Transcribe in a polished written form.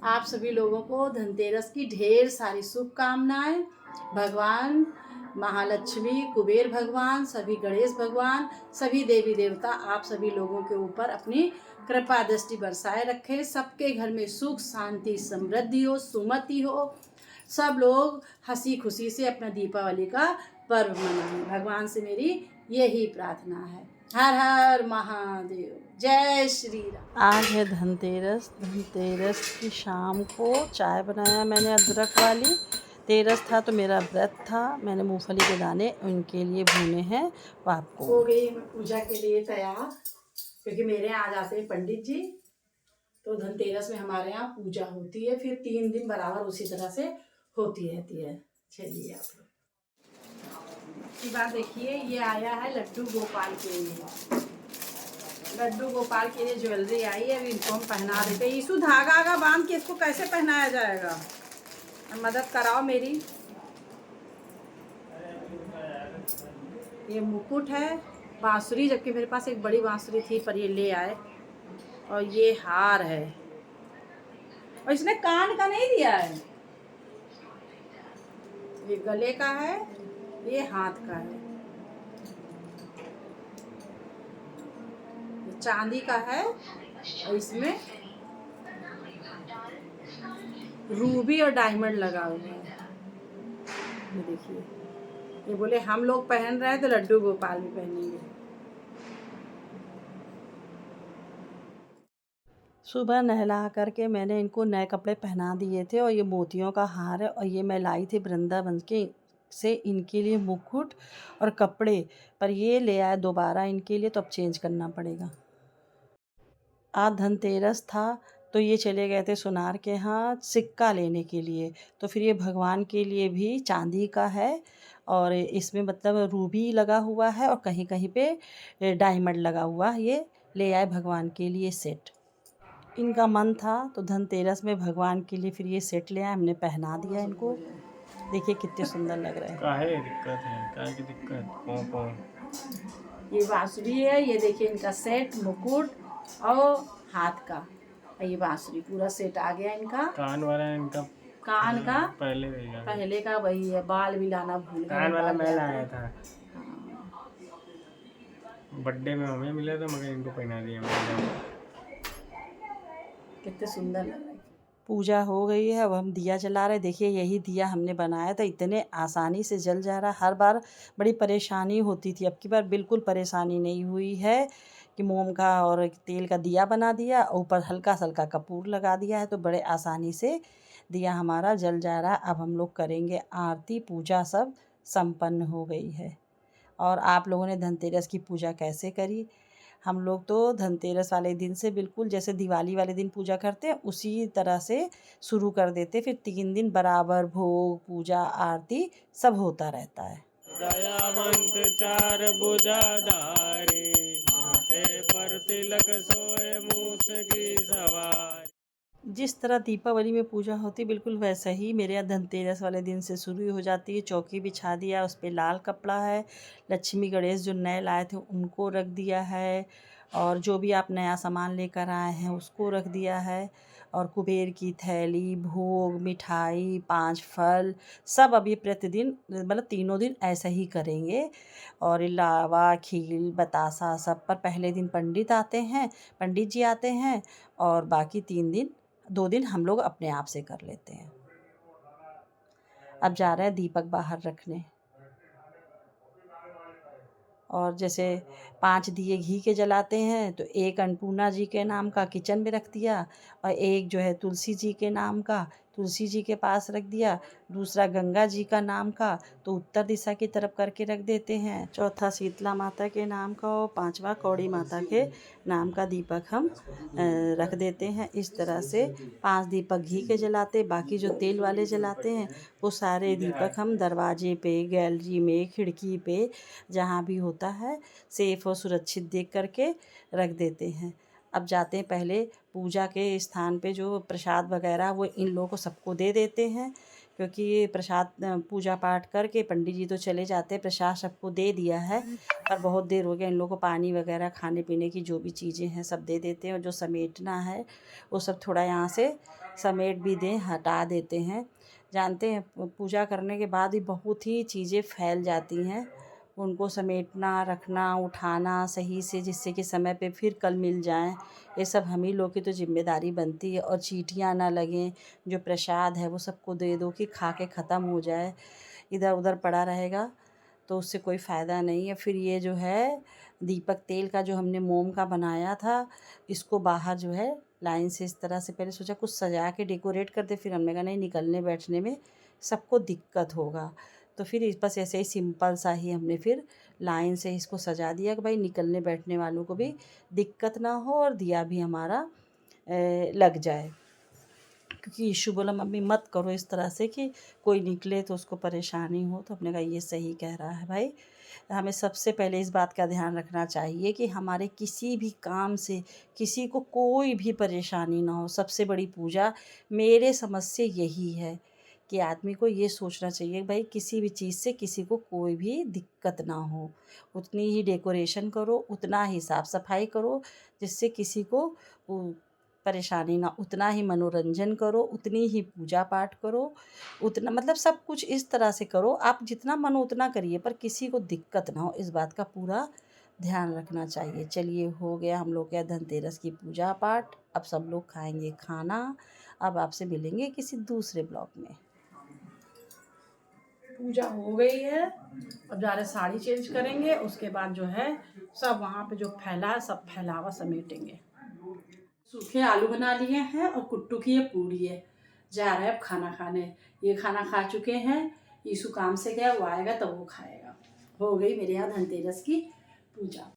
आप सभी लोगों को धनतेरस की ढेर सारी शुभकामनाएं। भगवान महालक्ष्मी, कुबेर भगवान, सभी गणेश भगवान, सभी देवी देवता आप सभी लोगों के ऊपर अपनी कृपा दृष्टि बरसाए रखे। सबके घर में सुख शांति समृद्धि हो, सुमति हो। सब लोग हंसी खुशी से अपना दीपावली का पर्व मनाएं। भगवान से मेरी यही प्रार्थना है। हर हर महादेव, जय श्री राम। आज है धनतेरस। धनतेरस की शाम को चाय बनाया मैंने अदरक वाली। तेरस था तो मेरा व्रत था, मैंने मूंगफली के दाने उनके लिए भुने हैं आपको। हो गई मैं पूजा के लिए तैयार, क्योंकि मेरे यहाँ आ जाते हैं पंडित जी। तो धनतेरस में हमारे यहाँ पूजा होती है, फिर 3 दिन बराबर उसी तरह से होती रहती है। चलिए आप लोग की बात देखिए, ये आया है लड्डू गोपाल के लिए। लड्डू गोपाल के लिए ज्वेलरी आई है, अभी इनको हम पहना देते हैं। यीशु धागा का बांध के इसको कैसे पहनाया जाएगा, मदद कराओ मेरी। ये मुकुट है, बांसुरी, जबकि मेरे पास एक बड़ी बांसुरी थी पर ये ले आए। और ये हार है, और इसने कान का नहीं दिया है। ये गले का है, ये हाथ का है, ये चांदी का है, और इसमें रूबी और डायमंड लगा हुआ है। ये देखिए, ये बोले हम लोग पहन रहे हैं तो लड्डू गोपाल भी पहनेंगे। सुबह नहला करके मैंने इनको नए कपड़े पहना दिए थे, और ये मोतियों का हार है, और ये मैं लाई थी वृंदावन के से इनके लिए मुकुट और कपड़े, पर ये ले आए दोबारा इनके लिए, तो अब चेंज करना पड़ेगा। आज धनतेरस था तो ये चले गए थे सुनार के यहाँ सिक्का लेने के लिए। तो फिर ये भगवान के लिए भी चांदी का है, और इसमें मतलब रूबी लगा हुआ है और कहीं कहीं पे डायमंड लगा हुआ है। ये ले आए भगवान के लिए सेट। इनका मन था तो धनतेरस में भगवान के लिए फिर ये सेट ले आए, हमने पहना दिया इनको। देखिए कितने सुंदर लग रहे हैं। काहे दिक्कत है, काहे की दिक्कत? ये बांसुरी है, ये देखिए इनका सेट, मुकुट और हाथ का। और ये बांसुरी पूरा सेट आ गया इनका। कान वाला इनका कान का पहले का वही है। बाल भी लाना भूल गए। कान वाला मैं लाया था। हाँ। बर्थडे में हमें मिला था, मगर इनको पहना दिया मैंने। कितने सुंदर लग रहे हैं। पूजा हो गई है, अब हम दिया जला रहे। देखिए यही दिया हमने बनाया था, इतने आसानी से जल जा रहा। हर बार बड़ी परेशानी होती थी, अब की बार बिल्कुल परेशानी नहीं हुई है कि मोम का और तेल का दिया बना दिया, ऊपर हल्का सा हल्का कपूर लगा दिया है, तो बड़े आसानी से दिया हमारा जल जा रहा। अब हम लोग करेंगे आरती। पूजा सब संपन्न हो गई है। और आप लोगों ने धनतेरस की पूजा कैसे करी? हम लोग तो धनतेरस वाले दिन से बिल्कुल जैसे दिवाली वाले दिन पूजा करते हैं उसी तरह से शुरू कर देते, फिर 3 दिन बराबर भोग पूजा आरती सब होता रहता है। दयावंत चार भुजाधारे, माथे पर तिलक सोए मूस की सवार। जिस तरह दीपावली में पूजा होती है बिल्कुल वैसा ही मेरे यहाँ धनतेरस वाले दिन से शुरू हो जाती है। चौकी बिछा दिया, उस पर लाल कपड़ा है, लक्ष्मी गणेश जो नए लाए थे उनको रख दिया है, और जो भी आप नया सामान लेकर आए हैं उसको रख दिया है, और कुबेर की थैली, भोग, मिठाई, 5 फल, सब अभी प्रतिदिन मतलब तीनों दिन ऐसा ही करेंगे। और लावा, खीर, बतासा सब पर पहले दिन पंडित जी आते हैं, और बाकी 2 दिन हम लोग अपने आप से कर लेते हैं। अब जा रहे हैं दीपक बाहर रखने, और जैसे 5 दिए घी के जलाते हैं तो एक अन्नपूर्णा जी के नाम का किचन में रख दिया, और एक जो है तुलसी जी के नाम का तुलसी जी के पास रख दिया, दूसरा गंगा जी का नाम का तो उत्तर दिशा की तरफ करके रख देते हैं, चौथा शीतला माता के नाम का, और 5वां कौड़ी माता के नाम का दीपक हम रख देते हैं। इस तरह से 5 दीपक घी के जलाते, बाकी जो तेल वाले जलाते हैं वो सारे दीपक हम दरवाजे पे, गैलरी में, खिड़की पे, जहाँ भी होता है सेफ और सुरक्षित देख करके रख देते हैं। अब जाते हैं पहले पूजा के स्थान पे, जो प्रसाद वगैरह वो इन लोगों को सबको दे देते हैं, क्योंकि ये प्रसाद पूजा पाठ करके पंडित जी तो चले जाते हैं, प्रसाद सबको दे दिया है। पर बहुत देर हो गया, इन लोगों को पानी वगैरह खाने पीने की जो भी चीज़ें हैं सब दे देते हैं, और जो समेटना है वो सब थोड़ा यहाँ से समेट भी दें, हटा देते हैं। जानते हैं पूजा करने के बाद भी बहुत ही चीज़ें फैल जाती हैं, उनको समेटना, रखना, उठाना सही से, जिससे कि समय पे फिर कल मिल जाएं, ये सब हम ही लोग की तो जिम्मेदारी बनती है। और चींटियाँ ना लगें, जो प्रसाद है वो सबको दे दो कि खा के ख़त्म हो जाए, इधर उधर पड़ा रहेगा तो उससे कोई फ़ायदा नहीं है। फिर ये जो है दीपक तेल का जो हमने मोम का बनाया था, इसको बाहर जो है लाइन से इस तरह से, पहले सोचा कुछ सजा के डेकोरेट कर दे, फिर हमने कहा नहीं, निकलने बैठने में सबको दिक्कत होगा, तो फिर इस बस ऐसे ही सिंपल सा ही हमने फिर लाइन से इसको सजा दिया कि भाई निकलने बैठने वालों को भी दिक्कत ना हो और दिया भी हमारा लग जाए। क्योंकि यीशु बोला मम्मी मत करो इस तरह से कि कोई निकले तो उसको परेशानी हो, तो हमने कहा ये सही कह रहा है भाई। हमें सबसे पहले इस बात का ध्यान रखना चाहिए कि हमारे किसी भी काम से किसी को कोई भी परेशानी ना हो। सबसे बड़ी पूजा मेरे समझ से यही है कि आदमी को ये सोचना चाहिए भाई किसी भी चीज़ से किसी को कोई भी दिक्कत ना हो। उतनी ही डेकोरेशन करो, उतना ही साफ़ सफाई करो जिससे किसी को परेशानी ना, उतना ही मनोरंजन करो, उतनी ही पूजा पाठ करो, उतना मतलब सब कुछ इस तरह से करो, आप जितना मन उतना करिए पर किसी को दिक्कत ना हो, इस बात का पूरा ध्यान रखना चाहिए। चलिए हो गया हम लोग का धनतेरस की पूजा पाठ, अब सब लोग खाएंगे खाना। अब आपसे मिलेंगे किसी दूसरे ब्लॉग में। पूजा हो गई है, अब जा रहे साड़ी चेंज करेंगे, उसके बाद जो है सब वहाँ पे जो फैला है सब फैलावा समेटेंगे। सूखे आलू बना लिए हैं और कुट्टू की ये पूड़ी है। जा रहे हैं अब खाना खाने, ये खाना खा चुके हैं, यीशु काम से गया, वो आएगा तब वो खाएगा। हो गई मेरे यहाँ धनतेरस की पूजा।